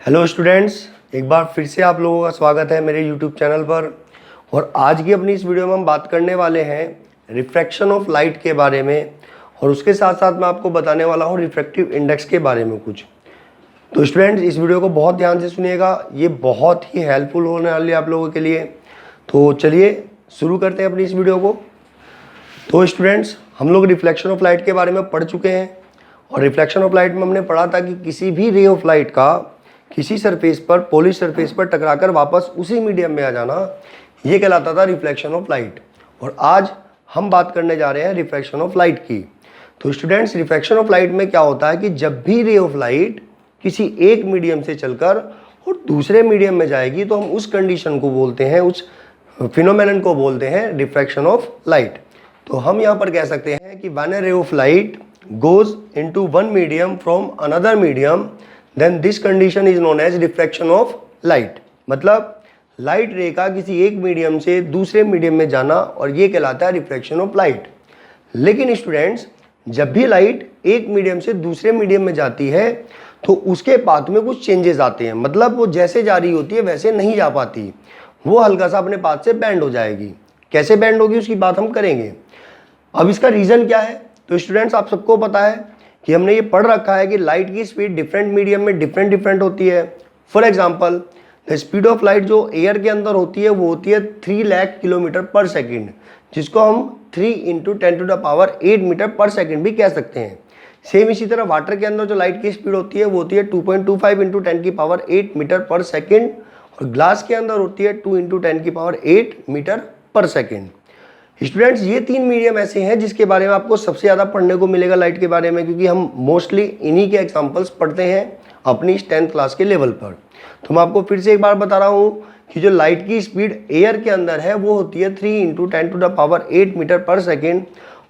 Hello students, एक बार फिर से आप लोगों का स्वागत है मेरे यूट्यूब चैनल पर। और आज की अपनी इस वीडियो में हम बात करने वाले हैं रिफ्रैक्शन ऑफ लाइट के बारे में, और उसके साथ साथ मैं आपको बताने वाला हूं रिफ्रैक्टिव इंडेक्स के बारे में कुछ। तो स्टूडेंट्स, इस वीडियो को बहुत ध्यान से सुनिएगा, ये बहुत ही हेल्पफुल होने वाली है आप लोगों के लिए। तो चलिए शुरू करते हैं अपनी इस वीडियो को। तो स्टूडेंट्स, हम लोग रिफ्लेक्शन ऑफ लाइट के बारे में पढ़ चुके हैं, और रिफ्लेक्शन ऑफ लाइट में हमने पढ़ा था कि किसी भी रे ऑफ लाइट का किसी सरफेस पर, पॉलिश सरफेस पर टकराकर वापस उसी मीडियम में आ जाना, ये कहलाता था रिफ्लेक्शन ऑफ लाइट। और आज हम बात करने जा रहे हैं रिफ्रैक्शन ऑफ लाइट की। तो स्टूडेंट्स, रिफ्रैक्शन ऑफ लाइट में क्या होता है कि जब भी रे ऑफ लाइट किसी एक मीडियम से चलकर और दूसरे मीडियम में जाएगी तो हम उस कंडीशन को बोलते हैं, उस फिनोमेनन को बोलते हैं रिफ्रैक्शन ऑफ लाइट। तो हम यहाँ पर कह सकते हैं कि when a ray of light goes into one medium from another medium, then this condition is known as refraction of light। मतलब लाइट रे का किसी एक मीडियम से दूसरे मीडियम में जाना, और ये कहलाता है रिफ्रैक्शन ऑफ लाइट। लेकिन स्टूडेंट्स, जब भी लाइट एक मीडियम से दूसरे मीडियम में जाती है तो उसके पाथ में कुछ चेंजेस आते हैं। मतलब वो जैसे जा रही होती है वैसे नहीं जा पाती, वो हल्का सा अपने पाथ से बैंड हो जाएगी। कैसे बैंड होगी उसकी बात हम करेंगे। अब इसका रीज़न क्या है? तो स्टूडेंट्स, आप सबको पता है कि हमने ये पढ़ रखा है कि लाइट की स्पीड डिफरेंट मीडियम में डिफरेंट होती है। For example, the speed of light जो एयर के अंदर होती है वो होती है 3 लाख किलोमीटर पर सेकेंड, जिसको हम 3 × 10⁸ मीटर पर सेकेंड भी कह सकते हैं। सेम इसी तरह वाटर के अंदर जो लाइट की स्पीड होती है वो होती है 2.25 × 10⁸ मीटर पर सेकेंड, और ग्लास के अंदर होती है 2 × 10⁸ मीटर पर सेकेंड। स्टूडेंट्स, ये तीन मीडियम ऐसे हैं जिसके बारे में आपको सबसे ज़्यादा पढ़ने को मिलेगा लाइट के बारे में, क्योंकि हम मोस्टली इन्हीं के एग्जांपल्स पढ़ते हैं अपनी 10th क्लास के लेवल पर। तो मैं आपको फिर से एक बार बता रहा हूँ कि जो लाइट की स्पीड एयर के अंदर है वो होती है 3 × 10⁸ मीटर पर सेकेंड।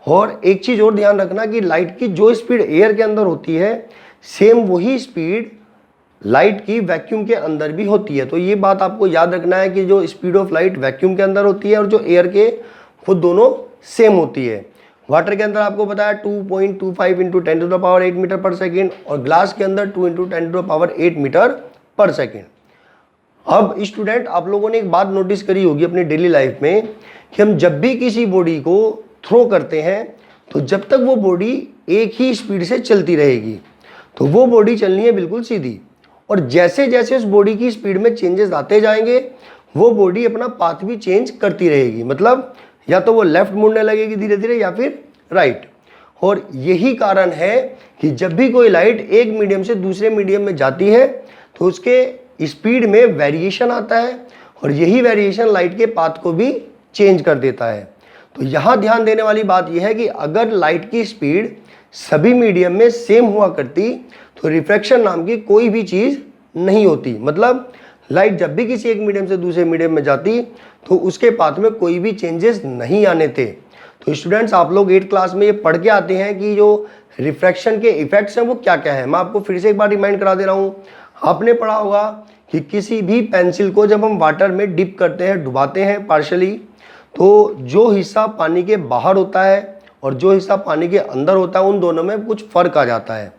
और एक चीज़ और ध्यान रखना कि लाइट की जो स्पीड एयर के अंदर होती है, सेम वही स्पीड लाइट की वैक्यूम के अंदर भी होती है। तो ये बात आपको याद रखना है कि जो स्पीड ऑफ लाइट वैक्यूम के अंदर होती है और जो एयर के, वो दोनों सेम होती है। वाटर के अंदर आपको बताया 2.25 × 10⁸ मीटर पर सेकेंड, और ग्लास के अंदर 2 × 10⁸ मीटर पर सेकेंड। अब स्टूडेंट, आप लोगों ने एक बात नोटिस करी होगी अपनी डेली लाइफ में कि हम जब भी किसी बॉडी को थ्रो करते हैं तो जब तक वो बॉडी एक ही स्पीड से चलती रहेगी तो वो बॉडी चलनी है बिल्कुल सीधी, और जैसे जैसे उस बॉडी की स्पीड में चेंजेस आते जाएंगे वो बॉडी अपना पाथ भी चेंज करती रहेगी। मतलब या तो वो लेफ्ट मुड़ने लगेगी धीरे धीरे या फिर राइट। और यही कारण है कि जब भी कोई लाइट एक मीडियम से दूसरे मीडियम में जाती है तो उसके स्पीड में वेरिएशन आता है, और यही वेरिएशन लाइट के पाथ को भी चेंज कर देता है। तो यहाँ ध्यान देने वाली बात यह है कि अगर लाइट की स्पीड सभी मीडियम में सेम हुआ करती तो रिफ्रैक्शन नाम की कोई भी चीज़ नहीं होती। मतलब लाइट जब भी किसी एक मीडियम से दूसरे मीडियम में जाती तो उसके पाथ में कोई भी चेंजेस नहीं आने थे। तो स्टूडेंट्स, आप लोग 8th क्लास में ये पढ़ के आते हैं कि जो रिफ्रैक्शन के इफेक्ट्स हैं वो क्या क्या है। मैं आपको फिर से एक बार रिमाइंड करा दे रहा हूँ। आपने पढ़ा होगा कि किसी भी पेंसिल को जब हम वाटर में डिप करते हैं, डुबाते हैं पार्शली, तो जो हिस्सा पानी के बाहर होता है और जो हिस्सा पानी के अंदर होता है, उन दोनों में कुछ फर्क आ जाता है।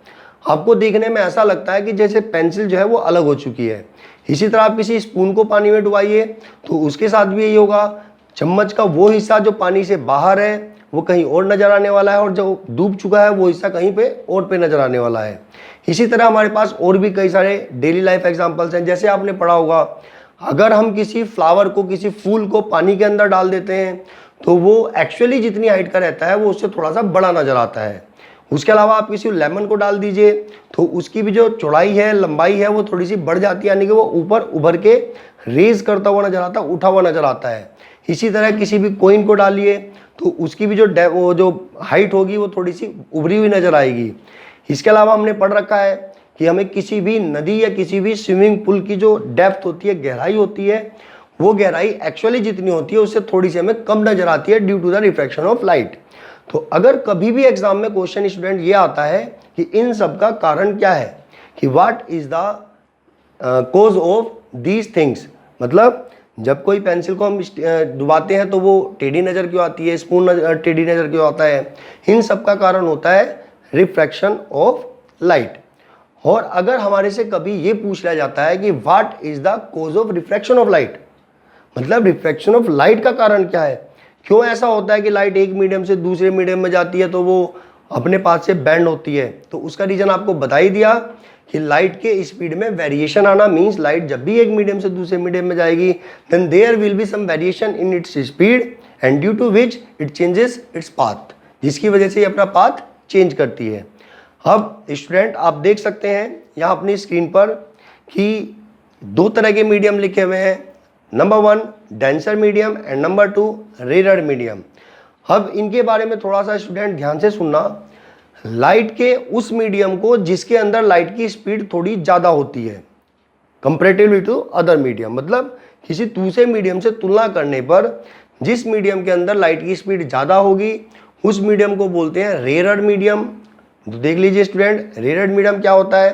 आपको देखने में ऐसा लगता है कि जैसे पेंसिल जो है वो अलग हो चुकी है। इसी तरह आप किसी स्पून को पानी में डुबाइए तो उसके साथ भी यही होगा। चम्मच का वो हिस्सा जो पानी से बाहर है वो कहीं और नजर आने वाला है, और जो डूब चुका है वो हिस्सा कहीं पे और पे नजर आने वाला है। इसी तरह हमारे पास और भी कई सारे डेली लाइफ एग्जांपल्स हैं। जैसे आपने पढ़ा होगा, अगर हम किसी फ्लावर को, किसी फूल को पानी के अंदर डाल देते हैं तो वो एक्चुअली जितनी हाइट का रहता है वो उससे थोड़ा सा बड़ा नजर आता है। उसके अलावा आप किसी लेमन को डाल दीजिए तो उसकी भी जो चौड़ाई है, लंबाई है, वो थोड़ी सी बढ़ जाती है, यानी कि वो ऊपर उभर के रेज करता हुआ नजर आता है, उठा हुआ नजर आता है। इसी तरह किसी भी कोइन को डालिए तो उसकी भी वो जो हाइट होगी वो थोड़ी सी उभरी हुई नजर आएगी। इसके अलावा हमने पढ़ रखा है कि हमें किसी भी नदी या किसी भी स्विमिंग पूल की जो डेप्थ होती है, गहराई होती है, वो गहराई एक्चुअली जितनी होती है उससे थोड़ी सी हमें कम नजर आती है due to the refraction of light. तो अगर कभी भी एग्जाम में क्वेश्चन स्टूडेंट ये आता है कि इन सब का कारण क्या है, कि what is the cause of these things, मतलब जब कोई पेंसिल को हम डुबाते हैं तो वो टेढ़ी नज़र क्यों आती है, स्पून टेढ़ी नज़र क्यों आता है, इन सब का कारण होता है रिफ्रैक्शन ऑफ लाइट। और अगर हमारे से कभी ये पूछ लिया जाता है कि what is the cause of refraction of light, मतलब रिफ्रैक्शन ऑफ लाइट का कारण क्या है, क्यों ऐसा होता है कि लाइट एक मीडियम से दूसरे मीडियम में जाती है तो वो अपने पाथ से बेंड होती है, तो उसका रीजन आपको बता ही दिया कि लाइट के स्पीड में वेरिएशन आना मींस लाइट जब भी एक मीडियम से दूसरे मीडियम में जाएगी then there will be some variation in its speed and due to which it changes its path, जिसकी वजह से ये अपना पाथ चेंज करती है। अब स्टूडेंट आप देख सकते हैं यहाँ अपनी स्क्रीन पर कि दो तरह के मीडियम लिखे हुए हैं, number 1 denser medium and number 2 rare medium. अब इनके बारे में थोड़ा सा स्टूडेंट ध्यान से सुनना, लाइट के उस मीडियम को जिसके अंदर लाइट की स्पीड थोड़ी ज़्यादा होती है कंपेरेटिवली टू अदर मीडियम, मतलब किसी दूसरे मीडियम से तुलना करने पर जिस मीडियम के अंदर लाइट की स्पीड ज़्यादा होगी उस मीडियम को बोलते हैं रेयर मीडियम। तो देख लीजिए स्टूडेंट, रेयर मीडियम क्या होता है,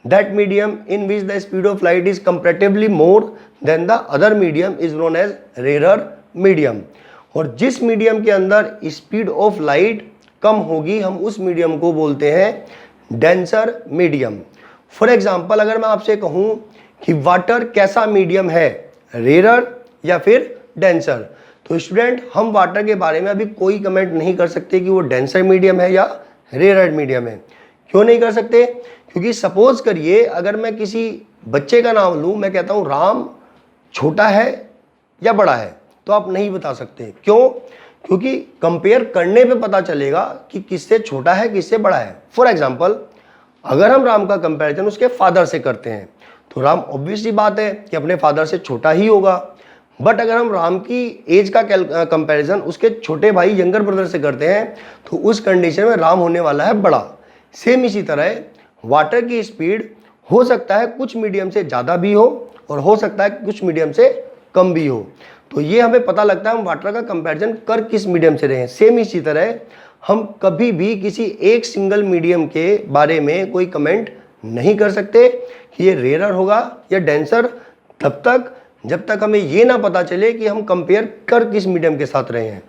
that medium in which the speed of light is comparatively more than the other medium is known as rare medium. और जिस मीडियम के अंदर स्पीड ऑफ लाइट कम होगी हम उस मीडियम को बोलते हैं डेंसर मीडियम। फॉर एग्जाम्पल अगर मैं आपसे कहूँ कि वाटर कैसा मीडियम है, रेयर या फिर डेंसर, तो स्टूडेंट हम वाटर के बारे में अभी कोई कमेंट नहीं कर सकते कि वो डेंसर मीडियम है या रेयर मीडियम है। क्यों नहीं कर सकते, क्योंकि सपोज करिए अगर मैं किसी बच्चे का नाम लूँ, मैं कहता हूँ राम छोटा है या बड़ा है, तो आप नहीं बता सकते। क्यों, क्योंकि कंपेयर करने पे पता चलेगा कि किससे छोटा है किससे बड़ा है। फॉर एग्जाम्पल अगर हम राम का कंपैरिजन उसके फादर से करते हैं तो राम ऑब्वियसली बात है कि अपने फादर से छोटा ही होगा, बट अगर हम राम की एज का कंपैरिजन उसके छोटे भाई यंगर ब्रदर से करते हैं तो उस कंडीशन में राम होने वाला है बड़ा। सेम इसी तरह वाटर की स्पीड हो सकता है कुछ मीडियम से ज़्यादा भी हो और हो सकता है कुछ मीडियम से कम भी हो, तो ये हमें पता लगता है हम वाटर का कंपैरिजन कर किस मीडियम से रहे हैं। सेम इसी तरह हम कभी भी किसी एक सिंगल मीडियम के बारे में कोई कमेंट नहीं कर सकते कि ये रेयर होगा या डेंसर तब तक जब तक हमें ये ना पता चले कि हम कंपेयर कर किस मीडियम के साथ रहे हैं।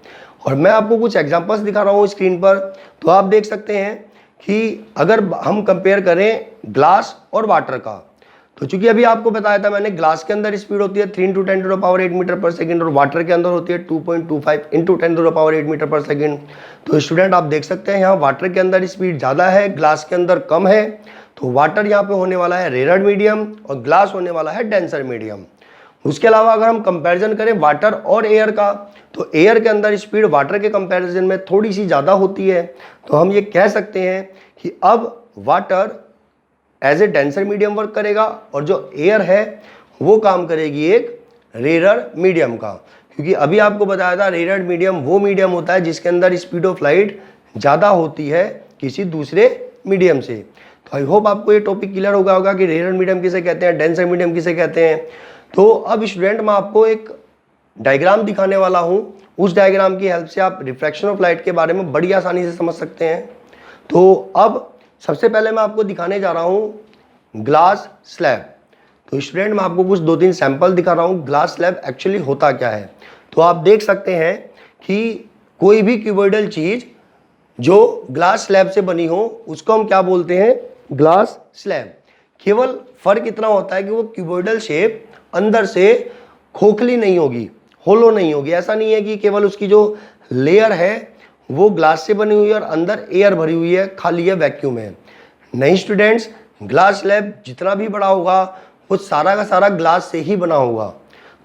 और मैं आपको कुछ एग्जांपल्स दिखा रहा हूँ स्क्रीन पर, तो आप देख सकते हैं कि अगर हम कंपेयर करें ग्लास और वाटर का, तो चूंकि अभी आपको बताया था मैंने ग्लास के अंदर स्पीड होती है 3 × 10⁸ मीटर पर सेकंड और वाटर के अंदर होती है 2.25 × 10⁸ मीटर पर सेकंड। तो स्टूडेंट आप देख सकते हैं यहाँ वाटर के अंदर स्पीड ज़्यादा है, ग्लास के अंदर कम है, तो वाटर यहाँ पे होने वाला है रेयर मीडियम और ग्लास होने वाला है डेंसर मीडियम। उसके अलावा अगर हम कंपैरिजन करें वाटर और एयर का, तो एयर के अंदर स्पीड वाटर के कंपैरिजन में थोड़ी सी ज़्यादा होती है, तो हम ये कह सकते हैं कि अब water as a denser medium work करेगा और जो एयर है वो काम करेगी एक रेयर मीडियम का। क्योंकि अभी आपको बताया था रेयर मीडियम वो मीडियम होता है जिसके अंदर स्पीड ऑफ लाइट ज़्यादा होती है किसी दूसरे मीडियम से। तो आई होप आपको ये टॉपिक क्लियर होगा कि रेयर मीडियम किसे कहते हैं, डेंसर मीडियम किसे कहते हैं। तो अब स्टूडेंट मैं आपको एक डायग्राम दिखाने वाला हूँ, उस डायग्राम की हेल्प से आप रिफ्रैक्शन ऑफ लाइट के बारे में बड़ी आसानी से समझ सकते हैं। तो अब सबसे पहले मैं आपको दिखाने जा रहा हूँ ग्लास स्लैब। तो स्टूडेंट मैं आपको कुछ 2-3 सैंपल दिखा रहा हूँ ग्लास स्लैब एक्चुअली होता क्या है। तो आप देख सकते हैं कि कोई भी क्यूबॉइडल चीज़ जो ग्लास स्लैब से बनी हो उसको हम क्या बोलते हैं, ग्लास स्लैब। केवल फर्क इतना होता है कि वो क्यूबॉइडल शेप अंदर से खोखली नहीं होगी, होलो नहीं होगी। ऐसा नहीं है कि केवल उसकी जो लेयर है वो ग्लास से बनी हुई है और अंदर एयर भरी हुई है, खाली है, वैक्यूम है। नहीं स्टूडेंट्स, ग्लास स्लैब जितना भी बड़ा होगा वो सारा का सारा ग्लास से ही बना होगा।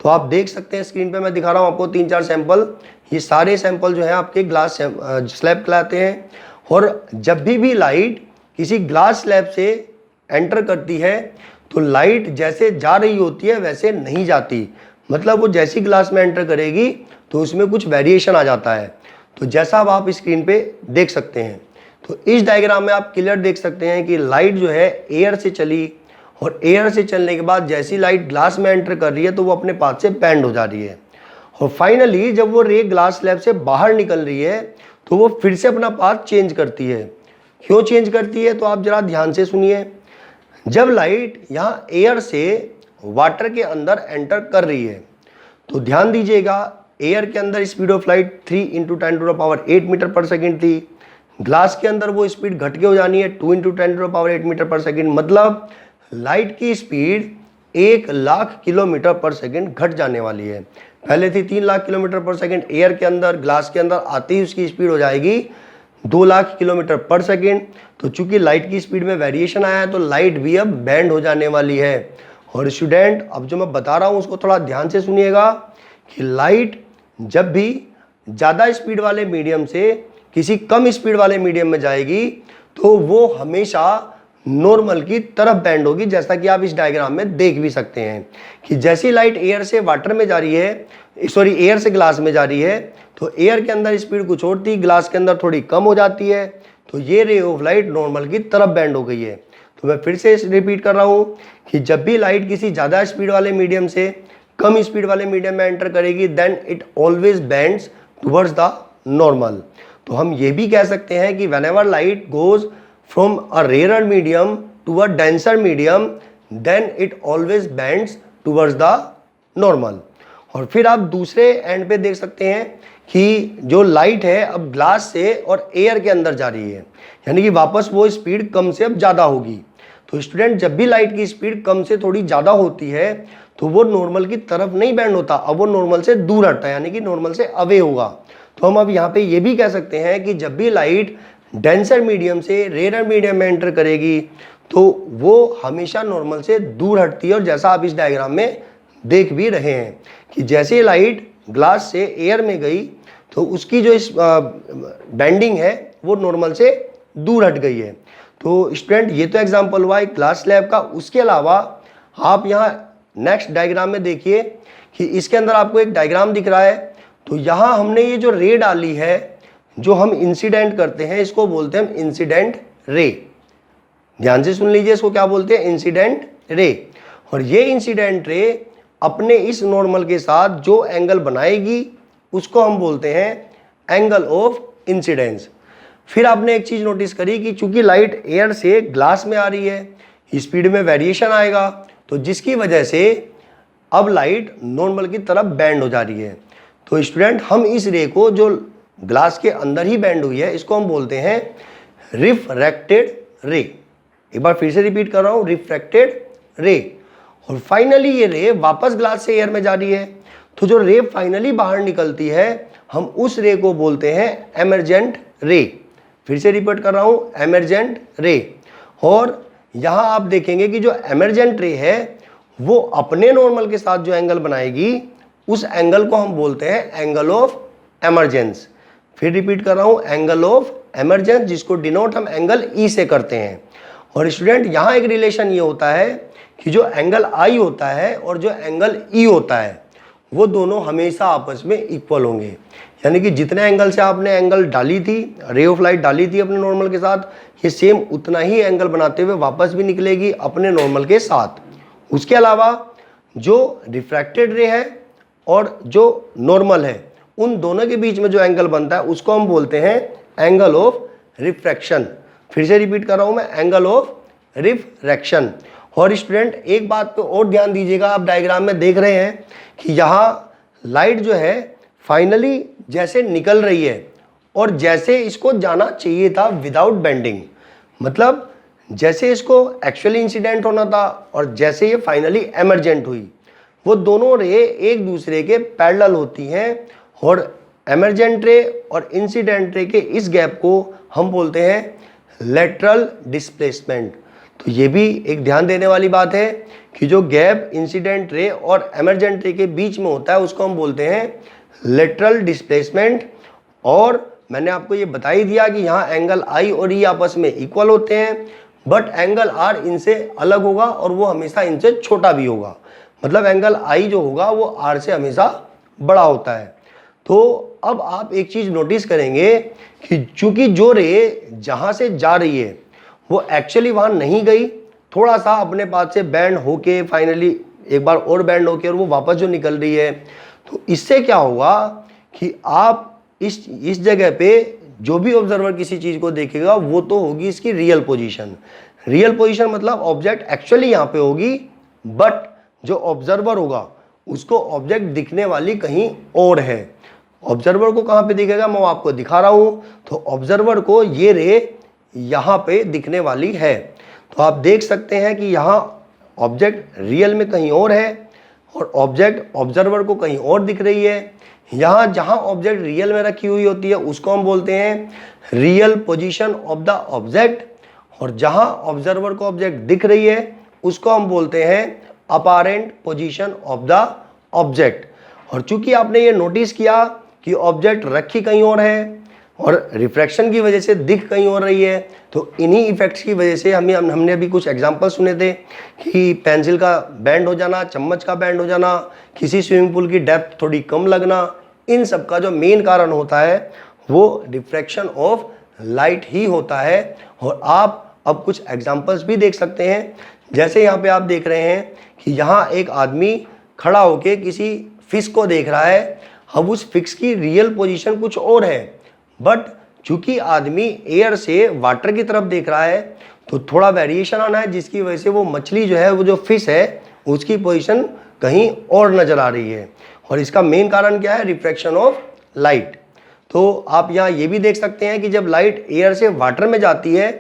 तो आप देख सकते हैं स्क्रीन पे मैं दिखा रहा हूँ आपको 3-4 सैंपल। ये सारे सैंपल जो है आपके ग्लास स्लैब कहलाते हैं। और जब भी लाइट किसी ग्लास स्लैब से एंटर करती है तो लाइट जैसे जा रही होती है वैसे नहीं जाती, मतलब वो जैसी ग्लास में एंटर करेगी तो उसमें कुछ वेरिएशन आ जाता है। तो जैसा अब आप स्क्रीन पे देख सकते हैं, तो इस डायग्राम में आप क्लियर देख सकते हैं कि लाइट जो है एयर से चली और एयर से चलने के बाद जैसी लाइट ग्लास में एंटर कर रही है तो वो अपने पाथ से बेंड हो जा रही है और फाइनली जब वो रे ग्लास स्लैब से बाहर निकल रही है तो वो फिर से अपना पाथ चेंज करती है। क्यों चेंज करती है, तो आप जरा ध्यान से सुनिए। जब लाइट यहाँ एयर से वाटर के अंदर एंटर कर रही है तो ध्यान दीजिएगा, एयर के अंदर स्पीड ऑफ लाइट 3 × 10⁸ मीटर पर सेकंड थी, ग्लास के अंदर वो स्पीड घट के हो जानी है 2 × 10⁸ मीटर पर सेकेंड, मतलब लाइट की स्पीड 1,00,000 किलोमीटर पर सेकेंड घट जाने वाली है। पहले थी 3,00,000 किलोमीटर पर सेकेंड, एयर के अंदर ग्लास के अंदर आते ही उसकी स्पीड हो जाएगी 2,00,000 किलोमीटर पर सेकेंड। तो चूंकि लाइट की स्पीड में वेरिएशन आया है तो लाइट भी अब बैंड हो जाने वाली है। और स्टूडेंट अब जो मैं बता रहा हूँ उसको थोड़ा ध्यान से सुनिएगा कि लाइट जब भी ज़्यादा स्पीड वाले मीडियम से किसी कम स्पीड वाले मीडियम में जाएगी तो वो हमेशा नॉर्मल की तरफ बैंड होगी, जैसा कि आप इस डायग्राम में देख भी सकते हैं कि जैसी लाइट एयर से वाटर में जा रही है, सॉरी एयर से ग्लास में जा रही है, तो एयर के अंदर स्पीड कुछ और थी, ग्लास के अंदर थोड़ी कम हो जाती है, तो ये रे ऑफ लाइट नॉर्मल की तरफ बैंड हो गई है। तो मैं फिर से रिपीट कर रहा हूँ कि जब भी लाइट किसी ज़्यादा स्पीड वाले मीडियम से कम स्पीड वाले मीडियम में एंटर करेगी then it always bends towards the normal. तो हम ये भी कह सकते हैं कि whenever light goes from a rare medium to a denser medium then it always bends towards the normal. और फिर आप दूसरे एंड पे देख सकते हैं कि जो लाइट है अब ग्लास से और एयर के अंदर जा रही है, यानी कि वापस वो स्पीड कम से अब ज़्यादा होगी। तो स्टूडेंट जब भी लाइट की स्पीड कम से थोड़ी ज़्यादा होती है तो वो नॉर्मल की तरफ नहीं बैंड होता, अब वो नॉर्मल से दूर हटता है, यानी कि नॉर्मल से अवे होगा। तो हम अब यहाँ पे ये भी कह सकते हैं कि जब भी लाइट डेंसर मीडियम से रेयर मीडियम में एंटर करेगी तो वो हमेशा नॉर्मल से दूर हटती है। और जैसा आप इस डायग्राम में देख भी रहे हैं कि जैसे लाइट ग्लास से एयर में गई तो उसकी जो बैंडिंग है वो नॉर्मल से दूर हट गई है। तो स्टूडेंट ये तो एग्जांपल हुआ एक ग्लास स्लैब का। उसके अलावा आप यहाँ नेक्स्ट डायग्राम में देखिए कि इसके अंदर आपको एक डायग्राम दिख रहा है। तो यहाँ हमने ये जो रे डाली है, जो हम इंसिडेंट करते हैं, इसको बोलते हैं हम इंसिडेंट रे। ध्यान से सुन लीजिए, इसको क्या बोलते हैं? Incident ray. और ये इंसिडेंट रे अपने इस नॉर्मल के साथ जो एंगल बनाएगी उसको हम बोलते हैं एंगल ऑफ इंसिडेंस। फिर आपने एक चीज नोटिस करी कि चूंकि लाइट एयर से ग्लास में आ रही है, स्पीड में वेरिएशन आएगा, तो जिसकी वजह से अब लाइट नॉर्मल की तरफ बैंड हो जा रही है। तो स्टूडेंट हम इस रे को जो ग्लास के अंदर ही बैंड हुई है इसको हम बोलते हैं रिफ्रैक्टेड रे। एक बार फिर से रिपीट कर रहा हूं, रिफ्रैक्टेड रे। और फाइनली ये रे वापस ग्लास से एयर में जा रही है, तो जो रे फाइनली बाहर निकलती है हम उस रे को बोलते हैं एमर्जेंट रे। फिर से रिपीट कर रहा हूं, एमर्जेंट रे। और यहां आप देखेंगे कि जो एमर्जेंट रे है वो अपने नॉर्मल के साथ जो एंगल बनाएगी उस एंगल को हम बोलते हैं एंगल ऑफ एमर्जेंस। फिर रिपीट कर रहा हूं, एंगल ऑफ एमर्जेंस, जिसको डिनोट हम एंगल ई से करते हैं। और स्टूडेंट यहां एक रिलेशन ये होता है कि जो एंगल आई होता है और जो एंगल ई होता है वो दोनों हमेशा आपस में इक्वल होंगे। यानी कि जितने एंगल से आपने एंगल डाली थी, रे ऑफ लाइट डाली थी अपने नॉर्मल के साथ, ये सेम उतना ही एंगल बनाते हुए वापस भी निकलेगी अपने नॉर्मल के साथ। उसके अलावा जो रिफ्रैक्टेड रे है और जो नॉर्मल है उन दोनों के बीच में जो एंगल बनता है उसको हम बोलते हैं एंगल ऑफ रिफ्रैक्शन। फिर से रिपीट कर रहा हूं मैं, एंगल ऑफ रिफ्रैक्शन। और स्टूडेंट एक बात पे और ध्यान दीजिएगा, आप डायग्राम में देख रहे हैं कि यहाँ लाइट जो है फाइनली जैसे निकल रही है और जैसे इसको जाना चाहिए था विदाउट बेंडिंग, मतलब जैसे इसको एक्चुअली इंसिडेंट होना था और जैसे ये फाइनली एमर्जेंट हुई, वो दोनों रे एक दूसरे के पैरेलल होती हैं। और एमर्जेंट रे और इंसिडेंट रे के इस गैप को हम बोलते हैं लेटरल डिस्प्लेसमेंट। तो ये भी एक ध्यान देने वाली बात है कि जो गैप इंसिडेंट रे और एमर्जेंट रे के बीच में होता है उसको हम बोलते हैं लेटरल डिस्प्लेसमेंट। और मैंने आपको ये बता ही दिया कि यहाँ एंगल आई और ई आपस में इक्वल होते हैं, बट एंगल आर इनसे अलग होगा और वो हमेशा इनसे छोटा भी होगा। मतलब एंगल आई जो होगा वो आर से हमेशा बड़ा होता है। तो अब आप एक चीज नोटिस करेंगे कि चूंकि जो रे जहां से जा रही है वो एक्चुअली वहां नहीं गई, थोड़ा सा अपने पास से बैंड होके फाइनली एक बार और बैंड होके और वो वापस जो निकल रही है, तो इससे क्या होगा कि आप इस जगह पे जो भी ऑब्जर्वर किसी चीज को देखेगा वो तो होगी इसकी रियल पोजीशन। रियल पोजीशन मतलब ऑब्जेक्ट एक्चुअली यहाँ पे होगी, बट जो ऑब्जर्वर होगा उसको ऑब्जेक्ट दिखने वाली कहीं और है। ऑब्जर्वर को कहाँ पे दिखेगा, मैं आपको दिखा रहा हूँ। तो ऑब्जर्वर को ये रे यहाँ पे दिखने वाली है। तो आप देख सकते हैं कि यहाँ ऑब्जेक्ट रियल में कहीं और है और ऑब्जेक्ट ऑब्जर्वर को कहीं और दिख रही है। यहाँ जहाँ ऑब्जेक्ट रियल में रखी हुई होती है उसको हम बोलते हैं real position of the object, और जहाँ ऑब्जर्वर को ऑब्जेक्ट दिख रही है उसको हम बोलते हैं apparent position of the object. और चूंकि आपने ये नोटिस किया कि ऑब्जेक्ट रखी कहीं और है और रिफ्रैक्शन की वजह से दिख कहीं और रही है, तो इन्हीं इफेक्ट्स की वजह से हमने अभी कुछ एग्जांपल सुने थे कि पेंसिल का बैंड हो जाना, चम्मच का बैंड हो जाना, किसी स्विमिंग पूल की डेप्थ थोड़ी कम लगना, इन सब का जो मेन कारण होता है वो रिफ्रैक्शन ऑफ लाइट ही होता है। और आप अब कुछ एग्जांपल्स भी देख सकते हैं। जैसे यहाँ पे आप देख रहे हैं कि यहाँ एक आदमी खड़ा होके किसी फिश को देख रहा है। अब उस फिश की रियल पोजीशन कुछ और है, बट चूंकि आदमी एयर से वाटर की तरफ देख रहा है तो थोड़ा वेरिएशन आना है, जिसकी वजह से वो मछली जो है, वो जो फिश है, उसकी पोजीशन कहीं और नजर आ रही है। और इसका मेन कारण क्या है, रिफ्रैक्शन ऑफ लाइट। तो आप यहाँ ये भी देख सकते हैं कि जब लाइट एयर से वाटर में जाती है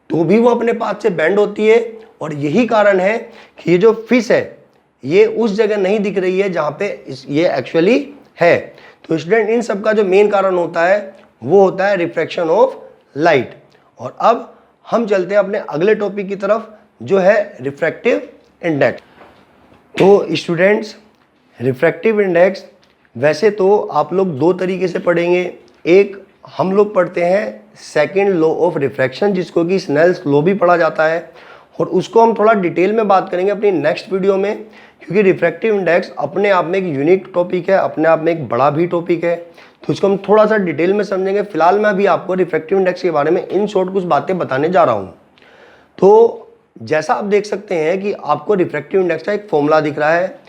तो भी वो अपने पाथ से बेंड होती है, और यही कारण है कि ये जो फिश है ये उस जगह नहीं दिख रही है जहाँ पे ये एक्चुअली है। तो स्टूडेंट, इन सब का जो मेन कारण होता है वो होता है रिफ्रैक्शन ऑफ लाइट। और अब हम चलते हैं अपने अगले टॉपिक की तरफ, जो है रिफ्रैक्टिव इंडेक्स। तो स्टूडेंट्स, रिफ्रैक्टिव इंडेक्स वैसे तो आप लोग दो तरीके से पढ़ेंगे। एक हम लोग पढ़ते हैं सेकेंड लॉ ऑफ रिफ्रैक्शन, जिसको कि स्नेल्स लॉ भी पढ़ा जाता है, और उसको हम थोड़ा डिटेल में बात करेंगे अपनी नेक्स्ट वीडियो में, क्योंकि रिफ्रैक्टिव इंडेक्स अपने आप में एक यूनिक टॉपिक है, अपने आप में एक बड़ा भी टॉपिक है। तो इसको हम थोड़ा सा डिटेल में समझेंगे। फिलहाल मैं अभी आपको रिफ्रैक्टिव इंडेक्स के बारे में इन शॉर्ट कुछ बातें बताने जा रहा हूँ। तो जैसा आप देख सकते हैं कि आपको रिफ्रैक्टिव इंडेक्स का एक फॉर्मूला दिख रहा है,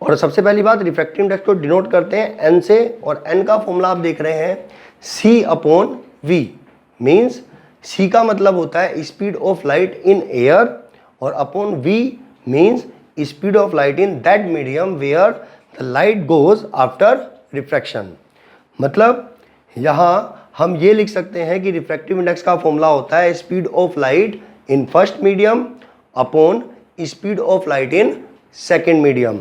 और सबसे पहली बात, रिफ्रैक्टिव इंडेक्स को डिनोट करते हैं एन से, और एन का फॉर्मूला आप देख रहे हैं C/V। मीन्स C का मतलब होता है speed of light in air, और upon V means speed of light in that medium where the light goes after refraction. मतलब यहाँ हम ये लिख सकते हैं कि रिफ्रैक्टिव इंडेक्स का फॉर्मूला होता है speed of light in first medium upon speed of light in second medium.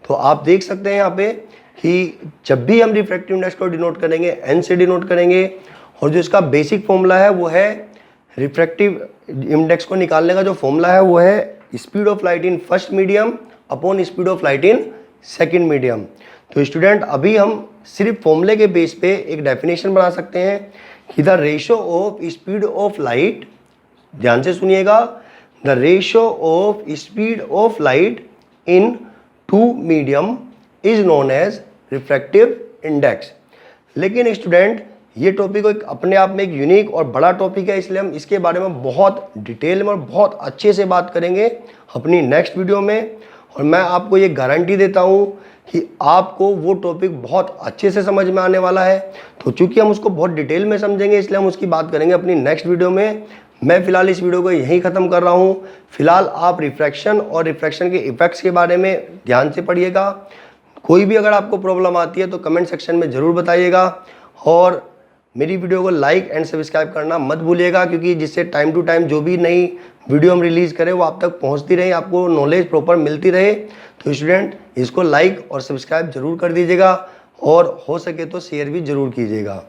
तो आप देख सकते हैं यहाँ पे कि जब भी हम रिफ्रैक्टिव इंडेक्स को डिनोट करेंगे एन से डिनोट करेंगे, और जो इसका बेसिक फॉर्मूला है वो है, रिफ्रैक्टिव इंडेक्स को निकालने का जो फॉर्मूला है वो है speed of light in first medium upon speed of light in second medium. तो स्टूडेंट, अभी हम सिर्फ फॉर्मूले के बेस पे एक डेफिनेशन बना सकते हैं कि the ratio of speed of light, ध्यान से सुनिएगा, the ratio of speed of light in two medium is known as refractive index. लेकिन स्टूडेंट, ये टॉपिक एक अपने आप में एक यूनिक और बड़ा टॉपिक है, इसलिए हम इसके बारे में बहुत डिटेल में और बहुत अच्छे से बात करेंगे अपनी नेक्स्ट वीडियो में। और मैं आपको ये गारंटी देता हूँ कि आपको वो टॉपिक बहुत अच्छे से समझ में आने वाला है। तो चूंकि हम उसको बहुत डिटेल में समझेंगे, इसलिए हम उसकी बात करेंगे अपनी नेक्स्ट वीडियो में। मैं फिलहाल इस वीडियो को यहीं ख़त्म कर रहा हूँ। फिलहाल आप रिफ्रैक्शन और रिफ्रैक्शन के इफेक्ट्स के बारे में ध्यान से पढ़िएगा। कोई भी अगर आपको प्रॉब्लम आती है तो कमेंट सेक्शन में ज़रूर बताइएगा, और मेरी वीडियो को लाइक एंड सब्सक्राइब करना मत भूलिएगा, क्योंकि जिससे टाइम टू टाइम जो भी नई वीडियो हम रिलीज़ करें वो आप तक पहुंचती रहे, आपको नॉलेज प्रॉपर मिलती रहे। तो स्टूडेंट, इसको लाइक और सब्सक्राइब जरूर कर दीजिएगा, और हो सके तो शेयर भी ज़रूर कीजिएगा।